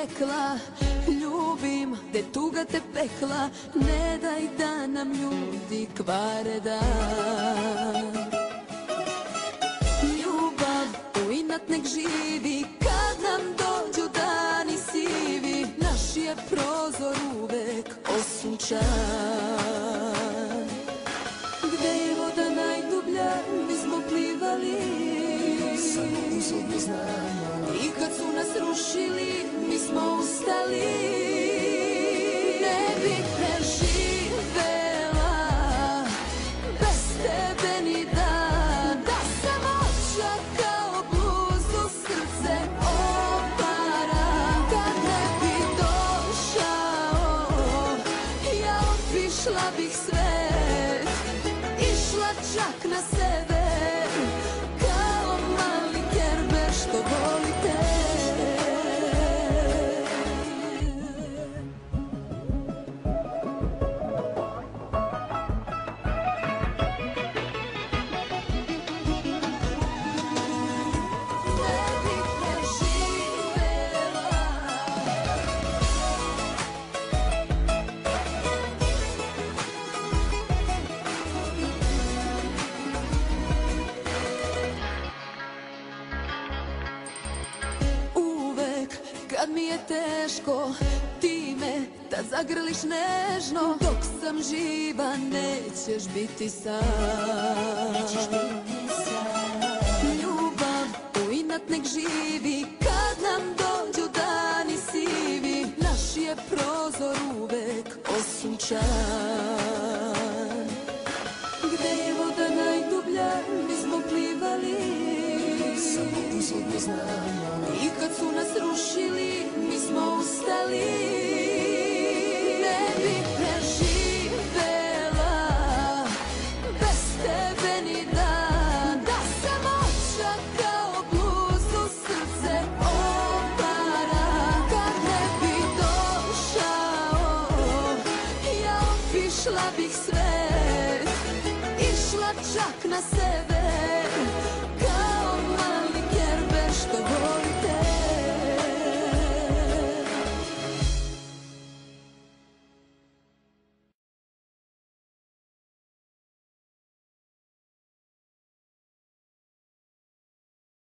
rekla, ljubim, gde tuga te pekla, ne daj da nam ljudi kvare dan. Ljubav u inat nek živi, kad nam dođu dani sivi, naš je prozor uvek osunčan. Gde je voda najdublja, mi smo plivali, samo uzvodno znamo, i kad su nas rušili, mi smo ustali. Ne bih preživela bez tebe ni dan, da sam oča kao bluzu, srce opara. Kad ne bi došao, ja obišla bih svet, išla čak na sever, kao mali kerber što voli te. Kad mi je teško, ti me tad zagrliš nežno, dok sam živa nećeš biti sam. Ljubav u inat nek živi, kad nam dođu dani sivi, naš je prozor uvek osunčan. Gde je voda najdublja, mi smo plivali, samo uzvodno znamo, i kad su nas rušili, mi smo ustali. Ne bih preživela bez tebe ni dan, da sam oča kao bluzu, srce opara. Kad ne bi došao, ja obišla bih sve,